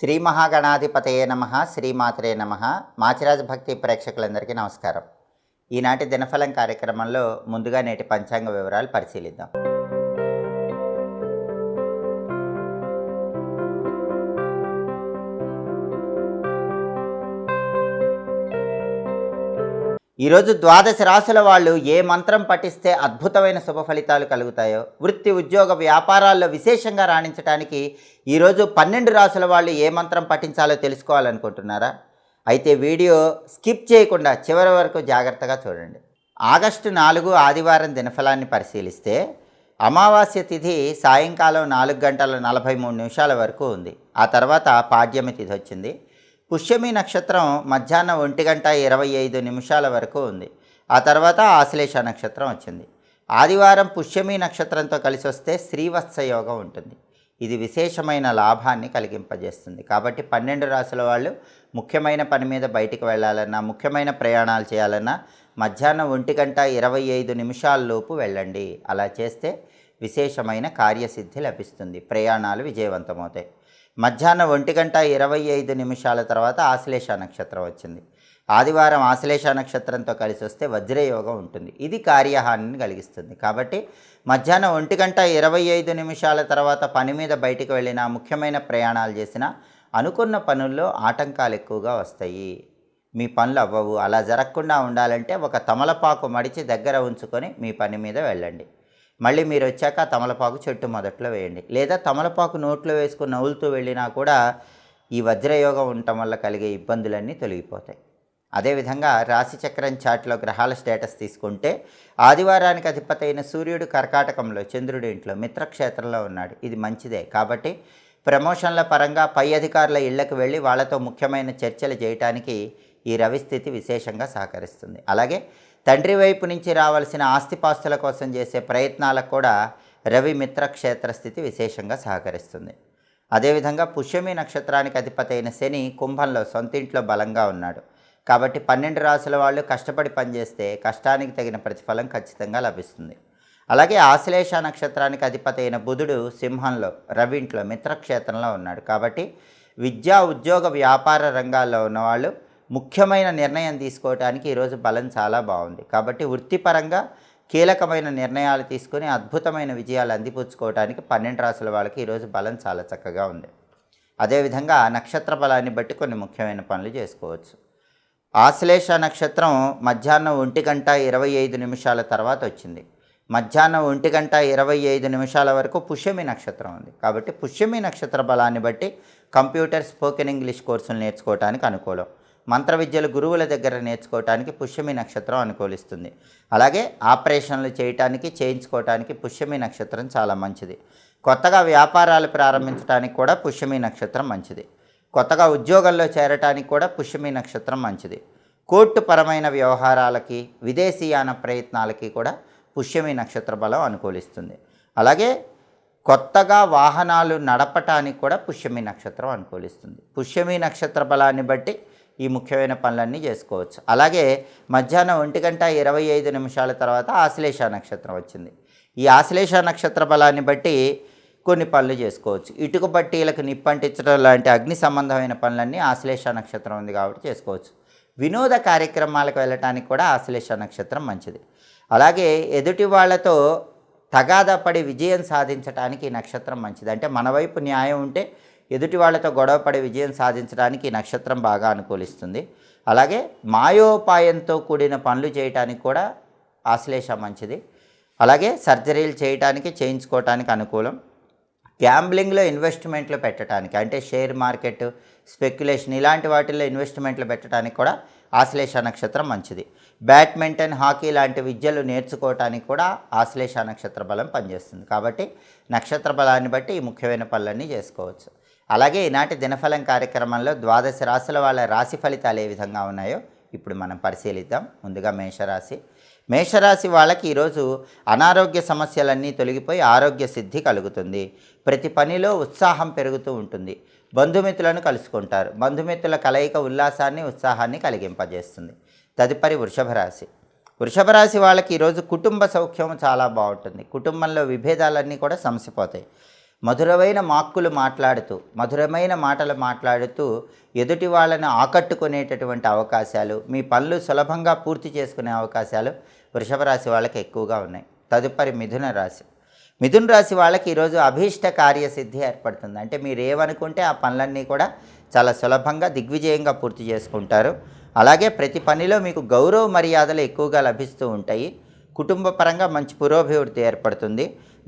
శ్రీ మహాగణాధిపతయే నమః, శ్రీమాత్రే నమః. మాచిరాజ భక్తి ప్రేక్షకులందరికీ నమస్కారం. ఈనాటి దినఫలం కార్యక్రమంలో ముందుగా నేటి పంచాంగ వివరాలు పరిశీలిద్దాం. ఈరోజు ద్వాదశ రాశుల వాళ్ళు ఏ మంత్రం పఠిస్తే అద్భుతమైన శుభ ఫలితాలు కలుగుతాయో, వృత్తి ఉద్యోగ వ్యాపారాల్లో విశేషంగా రాణించడానికి ఈరోజు 12 రాశుల వాళ్ళు ఏ మంత్రం పఠించాలో తెలుసుకోవాలనుకుంటున్నారా? అయితే వీడియో స్కిప్ చేయకుండా చివరి వరకు జాగ్రత్తగా చూడండి. ఆగస్టు 4 ఆదివారం దినఫలాన్ని పరిశీలిస్తే అమావాస్య తిథి సాయంకాలం 4:43 వరకు ఉంది. ఆ తర్వాత పాడ్యమి తిథి వచ్చింది. పుష్యమి నక్షత్రం మధ్యాహ్నం 1:25 వరకు ఉంది. ఆ తర్వాత ఆశ్లేష నక్షత్రం వచ్చింది. ఆదివారం పుష్యమి నక్షత్రంతో కలిసి వస్తే శ్రీవత్స యోగం ఉంటుంది. ఇది విశేషమైన లాభాన్ని కలిగింపజేస్తుంది. కాబట్టి 12 రాశుల వాళ్ళు ముఖ్యమైన పని మీద బయటికి వెళ్ళాలన్నా, ముఖ్యమైన ప్రయాణాలు చేయాలన్నా మధ్యాహ్నం 1:25 లోపు వెళ్ళండి. అలా చేస్తే విశేషమైన కార్యసిద్ధి లభిస్తుంది, ప్రయాణాలు విజయవంతమవుతాయి. మధ్యాహ్నం 1:25 తర్వాత ఆశ్లేష నక్షత్రం వచ్చింది. ఆదివారం ఆశ్లేష నక్షత్రంతో కలిసి వస్తే వజ్రయోగం ఉంటుంది. ఇది కార్యహానిని కలిగిస్తుంది. కాబట్టి మధ్యాహ్నం 1:25 తర్వాత పని మీద బయటికి వెళ్ళినా, ముఖ్యమైన ప్రయాణాలు చేసినా అనుకున్న పనుల్లో ఆటంకాలు ఎక్కువగా వస్తాయి. మీ పనులు అవ్వవు. అలా జరగకుండా ఉండాలంటే ఒక తమలపాకు మడిచి దగ్గర ఉంచుకొని మీ పని మీద వెళ్ళండి. మళ్ళీ మీరు వచ్చాక తమలపాకు చెట్టు మొదట్లో వేయండి. లేదా తమలపాకు నోట్లో వేసుకుని నవ్వులుతూ వెళ్ళినా కూడా ఈ వజ్రయోగం ఉండటం వల్ల కలిగే ఇబ్బందులన్నీ తొలగిపోతాయి. అదేవిధంగా రాశిచక్రం చాట్లో గ్రహాల స్టేటస్ తీసుకుంటే ఆదివారానికి అధిపతి అయిన సూర్యుడు కర్కాటకంలో, చంద్రుడి ఇంట్లో మిత్రక్షేత్రంలో ఉన్నాడు. ఇది మంచిదే. కాబట్టి ప్రమోషన్ల పరంగా పై అధికారుల ఇళ్లకు వెళ్ళి వాళ్ళతో ముఖ్యమైన చర్చలు చేయటానికి ఈ రవిస్థితి విశేషంగా సహకరిస్తుంది. అలాగే తండ్రి వైపు నుంచి రావాల్సిన ఆస్తిపాస్తుల కోసం చేసే ప్రయత్నాలకు కూడా రవి మిత్రక్షేత్ర స్థితి విశేషంగా సహకరిస్తుంది. అదేవిధంగా పుష్యమి నక్షత్రానికి అధిపతి అయిన శని కుంభంలో సొంతింట్లో బలంగా ఉన్నాడు. కాబట్టి 12 రాశుల వాళ్ళు కష్టపడి పనిచేస్తే కష్టానికి తగిన ప్రతిఫలం ఖచ్చితంగా లభిస్తుంది. అలాగే ఆశ్లేష నక్షత్రానికి అధిపతి అయిన బుధుడు సింహంలో, రవింట్లో మిత్రక్షేత్రంలో ఉన్నాడు. కాబట్టి విద్యా ఉద్యోగ వ్యాపార రంగాల్లో ఉన్నవాళ్ళు ముఖ్యమైన నిర్ణయం తీసుకోవడానికి ఈరోజు బలం చాలా బాగుంది. కాబట్టి వృత్తిపరంగా కీలకమైన నిర్ణయాలు తీసుకుని అద్భుతమైన విజయాలు అందిపుచ్చుకోవడానికి 12 రాశుల వాళ్ళకి ఈరోజు బలం చాలా చక్కగా ఉంది. అదేవిధంగా నక్షత్ర బలాన్ని బట్టి కొన్ని ముఖ్యమైన పనులు చేసుకోవచ్చు. ఆశ్లేష నక్షత్రం మధ్యాహ్నం 1:25 తర్వాత వచ్చింది. మధ్యాహ్నం 1:25 వరకు పుష్యమి నక్షత్రం ఉంది. కాబట్టి పుష్యమి నక్షత్ర బలాన్ని బట్టి కంప్యూటర్, స్పోకెన్ ఇంగ్లీష్ కోర్సులు నేర్చుకోవడానికి అనుకూలం. మంత్ర విద్యలు గురువుల దగ్గర నేర్చుకోవటానికి పుష్యమి నక్షత్రం అనుకూలిస్తుంది. అలాగే ఆపరేషన్లు చేయించుకోవటానికి పుష్యమి నక్షత్రం చాలా మంచిది. కొత్తగా వ్యాపారాలు ప్రారంభించడానికి కూడా పుష్యమి నక్షత్రం మంచిది. కొత్తగా ఉద్యోగంలో చేరటానికి కూడా పుష్యమి నక్షత్రం మంచిది. కోర్టు పరమైన వ్యవహారాలకి, విదేశీయాన ప్రయత్నాలకి కూడా పుష్యమి నక్షత్ర బలం అనుకూలిస్తుంది. అలాగే కొత్తగా వాహనాలు నడపటానికి కూడా పుష్యమి నక్షత్రం అనుకూలిస్తుంది. పుష్యమి నక్షత్ర బలాన్ని బట్టి ఈ ముఖ్యమైన పనులన్నీ చేసుకోవచ్చు. అలాగే మధ్యాహ్నం 1:25 తర్వాత ఆశ్లేష నక్షత్రం వచ్చింది. ఈ ఆశ్లేష నక్షత్ర బలాన్ని బట్టి కొన్ని పనులు చేసుకోవచ్చు. ఇటుక బట్టీలకు నిప్పంటించడం లాంటి అగ్ని సంబంధమైన పనులన్నీ ఆశ్లేష నక్షత్రం ఉంది కాబట్టి చేసుకోవచ్చు. వినోద కార్యక్రమాలకు వెళ్ళటానికి కూడా ఆశ్లేష నక్షత్రం మంచిది. అలాగే ఎదుటి వాళ్ళతో తగాదా పడి విజయం సాధించడానికి ఈ నక్షత్రం మంచిది. అంటే మన వైపు న్యాయం ఉంటే ఎదుటి వాళ్ళతో గొడవపడి విజయం సాధించడానికి ఈ నక్షత్రం బాగా అనుకూలిస్తుంది. అలాగే మాయోపాయంతో కూడిన పనులు చేయటానికి కూడా ఆశ్లేష మంచిది. అలాగే సర్జరీలు చేయించుకోవటానికి అనుకూలం. గ్యాంబ్లింగ్లో ఇన్వెస్ట్మెంట్లు పెట్టడానికి, అంటే షేర్ మార్కెట్, స్పెక్యులేషన్ ఇలాంటి వాటిల్లో ఇన్వెస్ట్మెంట్లు పెట్టడానికి కూడా ఆశ్లేష నక్షత్రం మంచిది. బ్యాడ్మింటన్, హాకీ లాంటి విద్యలు నేర్చుకోవటానికి కూడా ఆశ్లేష నక్షత్ర బలం పనిచేస్తుంది. కాబట్టి నక్షత్ర బలాన్ని బట్టి ఈ ముఖ్యమైన పనులన్నీ చేసుకోవచ్చు. అలాగే ఈనాటి దినఫలం కార్యక్రమంలో ద్వాదశ రాశుల వాళ్ళ రాశి ఫలితాలు ఏ విధంగా ఉన్నాయో ఇప్పుడు మనం పరిశీలిద్దాం. ముందుగా మేషరాశి వాళ్ళకి ఈరోజు అనారోగ్య సమస్యలన్నీ తొలగిపోయి ఆరోగ్య సిద్ధి కలుగుతుంది. ప్రతి పనిలో ఉత్సాహం పెరుగుతూ ఉంటుంది. బంధుమిత్రులను కలుసుకుంటారు. బంధుమిత్రుల కలయిక ఉల్లాసాన్ని, ఉత్సాహాన్ని కలిగింపజేస్తుంది. తదుపరి వృషభ రాశి వాళ్ళకి ఈరోజు కుటుంబ సౌఖ్యం చాలా బాగుంటుంది. కుటుంబంలో విభేదాలన్నీ కూడా సమసిపోతాయి. మధురమైన మాక్కులు మాట్లాడుతూ, మధురమైన మాటలు మాట్లాడుతూ ఎదుటి వాళ్ళని ఆకట్టుకునేటటువంటి అవకాశాలు, మీ పనులు సులభంగా పూర్తి చేసుకునే అవకాశాలు వృషభ రాశి వాళ్ళకి ఎక్కువగా ఉన్నాయి. తదుపరి మిథున రాశి. మిథున రాశి వాళ్ళకి ఈరోజు అభీష్ట కార్యసిద్ధి ఏర్పడుతుంది. అంటే మీరు ఏమనుకుంటే ఆ పనులన్నీ కూడా చాలా సులభంగా దిగ్విజయంగా పూర్తి చేసుకుంటారు. అలాగే ప్రతి పనిలో మీకు గౌరవ మర్యాదలు ఎక్కువగా లభిస్తూ ఉంటాయి. కుటుంబ పరంగా మంచి పురోభివృద్ధి ఏర్పడుతుంది.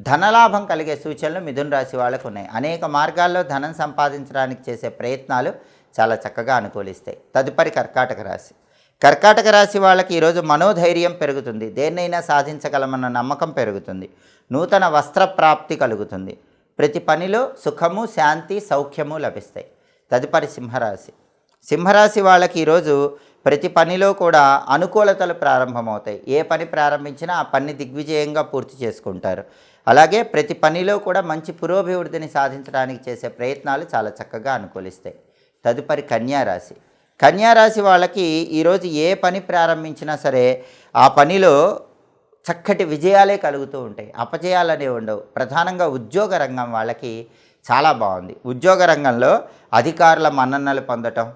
ధనలాభం కలిగే సూచనలు మిథున రాశి వాళ్ళకు ఉన్నాయి. అనేక మార్గాల్లో ధనం సంపాదించడానికి చేసే ప్రయత్నాలు చాలా చక్కగా అనుకూలిస్తాయి. తదుపరి కర్కాటక రాశి. కర్కాటక రాశి వాళ్ళకి ఈరోజు మనోధైర్యం పెరుగుతుంది. దేన్నైనా సాధించగలమన్న నమ్మకం పెరుగుతుంది. నూతన వస్త్ర ప్రాప్తి కలుగుతుంది. ప్రతి పనిలో సుఖము, శాంతి, సౌఖ్యము లభిస్తాయి. తదుపరి సింహరాశి. సింహరాశి వాళ్ళకి ఈరోజు ప్రతి పనిలో కూడా అనుకూలతలు ప్రారంభమవుతాయి. ఏ పని ప్రారంభించినా ఆ పని దిగ్విజయంగా పూర్తి చేసుకుంటారు. అలాగే ప్రతి పనిలో కూడా మంచి పురోభివృద్ధిని సాధించడానికి చేసే ప్రయత్నాలు చాలా చక్కగా అనుకూలిస్తాయి. తదుపరి కన్యారాశి. కన్యారాశి వాళ్ళకి ఈరోజు ఏ పని ప్రారంభించినా సరే ఆ పనిలో చక్కటి విజయాలే కలుగుతూ ఉంటాయి. అపజయాలనే ఉండవు. ప్రధానంగా ఉద్యోగ రంగం వాళ్ళకి చాలా బాగుంది. ఉద్యోగ రంగంలో అధికారుల మన్ననలు పొందటం,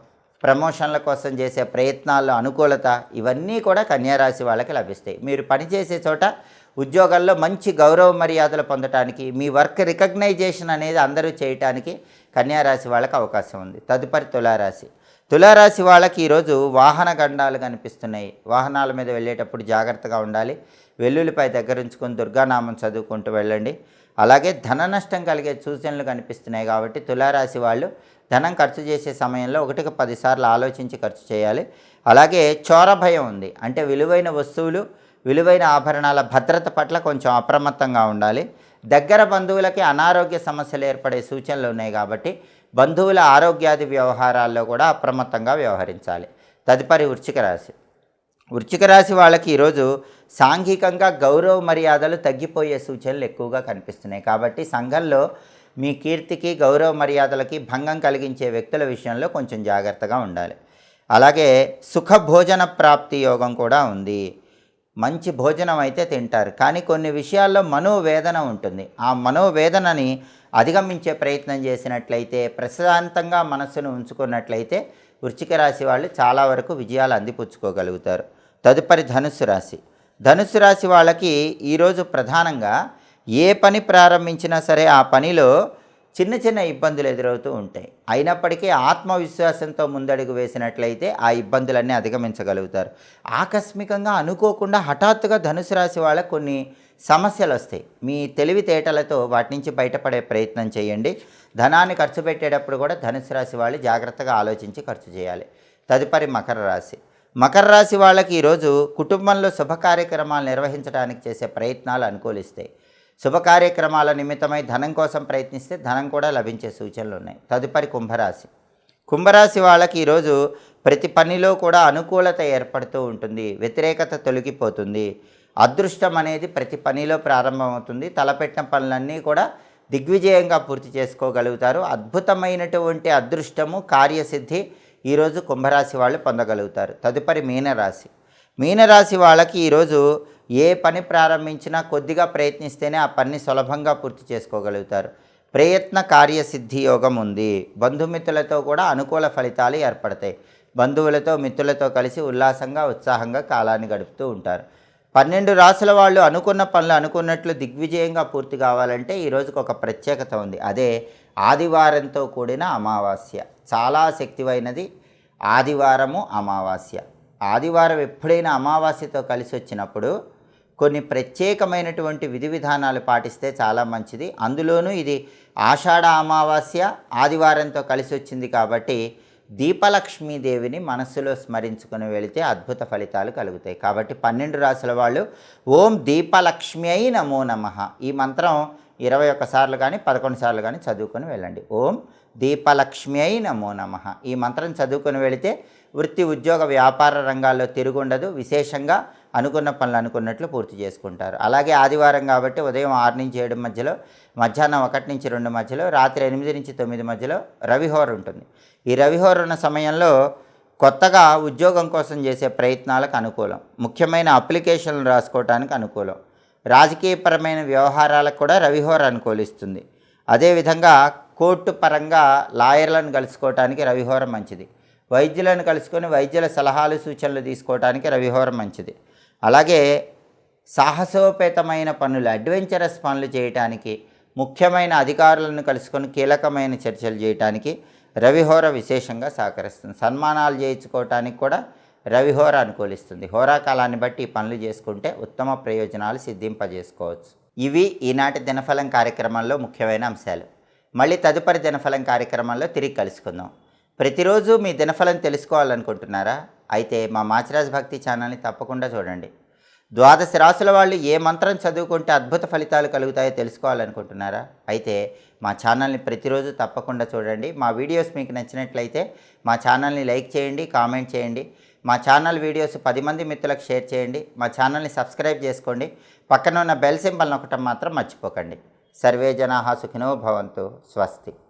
ప్రమోషన్ల కోసం చేసే ప్రయత్నాల్లో అనుకూలత, ఇవన్నీ కూడా కన్యారాశి వాళ్ళకి లభిస్తాయి. మీరు పనిచేసే చోట ఉద్యోగాల్లో మంచి గౌరవ మర్యాదలు పొందటానికి, మీ వర్క్ రికగ్నైజేషన్ అనేది అందరూ చేయటానికి కన్యారాశి వాళ్ళకి అవకాశం ఉంది. తదుపరి తులారాశి. తులారాశి వాళ్ళకి ఈరోజు వాహన గండాలు కనిపిస్తున్నాయి. వాహనాల మీద వెళ్ళేటప్పుడు జాగ్రత్తగా ఉండాలి. వెల్లుల్లిపై దగ్గర ఉంచుకొని దుర్గానామం చదువుకుంటూ వెళ్ళండి. అలాగే ధన నష్టం కలిగే సూచనలు కనిపిస్తున్నాయి కాబట్టి తులారాశి వాళ్ళు ధనం ఖర్చు చేసే సమయంలో 1కి 10 సార్లు ఆలోచించి ఖర్చు చేయాలి. అలాగే చోర భయం ఉంది. అంటే విలువైన వస్తువులు, విలువైన ఆభరణాల భద్రత పట్ల కొంచెం అప్రమత్తంగా ఉండాలి. దగ్గర బంధువులకి అనారోగ్య సమస్యలు ఏర్పడే సూచనలు ఉన్నాయి కాబట్టి బంధువుల ఆరోగ్యాది వ్యవహారాల్లో కూడా అప్రమత్తంగా వ్యవహరించాలి. తదుపరి వృశ్చిక రాశి. వృశ్చిక రాశి వాళ్ళకి ఈరోజు సాంఘికంగా గౌరవ మర్యాదలు తగ్గిపోయే సూచనలు ఎక్కువగా కనిపిస్తున్నాయి కాబట్టి సంఘంలో మీ కీర్తికి, గౌరవ మర్యాదలకి భంగం కలిగించే వ్యక్తుల విషయంలో కొంచెం జాగ్రత్తగా ఉండాలి. అలాగే సుఖభోజన ప్రాప్తి యోగం కూడా ఉంది. మంచి భోజనం అయితే తింటారు, కానీ కొన్ని విషయాల్లో మనోవేదన ఉంటుంది. ఆ మనోవేదనని అధిగమించే ప్రయత్నం చేసినట్లయితే, ప్రశాంతంగా మనస్సును ఉంచుకున్నట్లయితే వృశ్చిక రాశి వాళ్ళు చాలా వరకు విజయాలు అందిపుచ్చుకోగలుగుతారు. తదుపరి ధనుస్సు రాశి. ధనుస్సు రాశి వాళ్ళకి ఈరోజు ప్రధానంగా ఏ పని ప్రారంభించినా సరే ఆ పనిలో చిన్న చిన్న ఇబ్బందులు ఎదురవుతూ ఉంటాయి. అయినప్పటికీ ఆత్మవిశ్వాసంతో ముందడుగు వేసినట్లయితే ఆ ఇబ్బందులన్నీ అధిగమించగలుగుతారు. ఆకస్మికంగా అనుకోకుండా హఠాత్తుగా ధనుసు రాశి వాళ్ళకు కొన్ని సమస్యలు వస్తాయి. మీ తెలివితేటలతో వాటి నుంచి బయటపడే ప్రయత్నం చేయండి. ధనాన్ని ఖర్చు పెట్టేటప్పుడు కూడా ధనుసు రాశి వాళ్ళు జాగ్రత్తగా ఆలోచించి ఖర్చు చేయాలి. తదుపరి మకర రాశి. మకర రాశి వాళ్ళకి ఈరోజు కుటుంబంలో శుభ కార్యక్రమాలు నిర్వహించడానికి చేసే ప్రయత్నాలు అనుకూలిస్తాయి. శుభ కార్యక్రమాల నిమిత్తమై ధనం కోసం ప్రయత్నిస్తే ధనం కూడా లభించే సూచనలు ఉన్నాయి. తదుపరి కుంభరాశి. కుంభరాశి వాళ్ళకి ఈరోజు ప్రతి పనిలో కూడా అనుకూలత ఏర్పడుతూ ఉంటుంది. వ్యతిరేకత తొలగిపోతుంది. అదృష్టం అనేది ప్రతి పనిలో ప్రారంభమవుతుంది. తలపెట్టిన పనులన్నీ కూడా దిగ్విజయంగా పూర్తి చేసుకోగలుగుతారు. అద్భుతమైనటువంటి అదృష్టము, కార్యసిద్ధి ఈరోజు కుంభరాశి వాళ్ళు పొందగలుగుతారు. తదుపరి మీనరాశి. మీనరాశి వాళ్ళకి ఈరోజు ఏ పని ప్రారంభించినా కొద్దిగా ప్రయత్నిస్తేనే ఆ పని సులభంగా పూర్తి చేసుకోగలుగుతారు. ప్రయత్న కార్యసిద్ధి యోగం ఉంది. బంధుమిత్రులతో కూడా అనుకూల ఫలితాలు ఏర్పడతాయి. బంధువులతో, మిత్రులతో కలిసి ఉల్లాసంగా, ఉత్సాహంగా కాలాన్ని గడుపుతూ ఉంటారు. 12 రాసుల వాళ్ళు అనుకున్న పనులు అనుకున్నట్లు దిగ్విజయంగా పూర్తి కావాలంటే ఈరోజుకు ఒక ప్రత్యేకత ఉంది. అదే ఆదివారంతో కూడిన అమావాస్య. చాలా శక్తివైనది ఆదివారము, అమావాస్య. ఆదివారం ఎప్పుడైనా అమావాస్యతో కలిసి వచ్చినప్పుడు కొన్ని ప్రత్యేకమైనటువంటి విధి విధానాలు పాటిస్తే చాలా మంచిది. అందులోనూ ఇది ఆషాఢ అమావాస్య ఆదివారంతో కలిసి వచ్చింది కాబట్టి దీపలక్ష్మీదేవిని మనస్సులో స్మరించుకుని వెళితే అద్భుత ఫలితాలు కలుగుతాయి. కాబట్టి 12 రాసుల వాళ్ళు ఓం దీపలక్ష్మ్యై నమో నమః ఈ మంత్రం 21 సార్లు కానీ 11 సార్లు కానీ చదువుకొని వెళ్ళండి. ఓం దీపలక్ష్మ్యై నమో నమః ఈ మంత్రం చదువుకొని వెళితే వృత్తి, ఉద్యోగ, వ్యాపార రంగాల్లో తిరుగుండదు. విశేషంగా అనుకున్న పనులు అనుకున్నట్లు పూర్తి చేసుకుంటారు. అలాగే ఆదివారం కాబట్టి ఉదయం 6 నుంచి 7 మధ్యలో, మధ్యాహ్నం 1 నుంచి 2 మధ్యలో, రాత్రి 8 నుంచి 9 మధ్యలో రవిహోర ఉంటుంది. ఈ రవిహోర ఉన్న సమయంలో కొత్తగా ఉద్యోగం కోసం చేసే ప్రయత్నాలకు అనుకూలం. ముఖ్యమైన అప్లికేషన్లు రాసుకోవడానికి అనుకూలం. రాజకీయపరమైన వ్యవహారాలకు కూడా రవిహోర అనుకూలిస్తుంది. అదేవిధంగా కోర్టు పరంగా లాయర్లను కలుసుకోవటానికి రవిహోరం మంచిది. వైద్యులను కలుసుకొని వైద్యుల సలహాలు సూచనలు తీసుకోవడానికి రవిహోరం మంచిది. అలాగే సాహసోపేతమైన పనులు, అడ్వెంచరస్ పనులు చేయటానికి, ముఖ్యమైన అధికారులను కలుసుకొని కీలకమైన చర్చలు చేయటానికి రవిహోర విశేషంగా సహకరిస్తుంది. సన్మానాలు చేయించుకోవటానికి కూడా రవిహోర అనుకూలిస్తుంది. హోరాకాలాన్ని బట్టి ఈ పనులు చేసుకుంటే ఉత్తమ ప్రయోజనాలు సిద్ధింపజేసుకోవచ్చు. ఇవి ఈనాటి దినఫలం కార్యక్రమంలో ముఖ్యమైన అంశాలు. మళ్ళీ తదుపరి దినఫలం కార్యక్రమంలో తిరిగి కలుసుకుందాం. ప్రతిరోజు మీ దినఫలం తెలుసుకోవాలనుకుంటున్నారా? అయితే మా మాచిరాజ్ భక్తి ఛానల్ని తప్పకుండా చూడండి. ద్వాదశ రాశుల వాళ్ళు ఏ మంత్రం చదువుకుంటే అద్భుత ఫలితాలు కలుగుతాయో తెలుసుకోవాలనుకుంటున్నారా? అయితే మా ఛానల్ని ప్రతిరోజు తప్పకుండా చూడండి. మా వీడియోస్ మీకు నచ్చినట్లయితే మా ఛానల్ని లైక్ చేయండి, కామెంట్ చేయండి. మా ఛానల్ వీడియోస్ 10 మంది మిత్రులకు షేర్ చేయండి. మా ఛానల్ని సబ్స్క్రైబ్ చేసుకోండి. పక్కన ఉన్న బెల్ సింబల్ నొక్కటం మాత్రం మర్చిపోకండి. సర్వే జనాః సుఖినో భవంతు. స్వస్తి.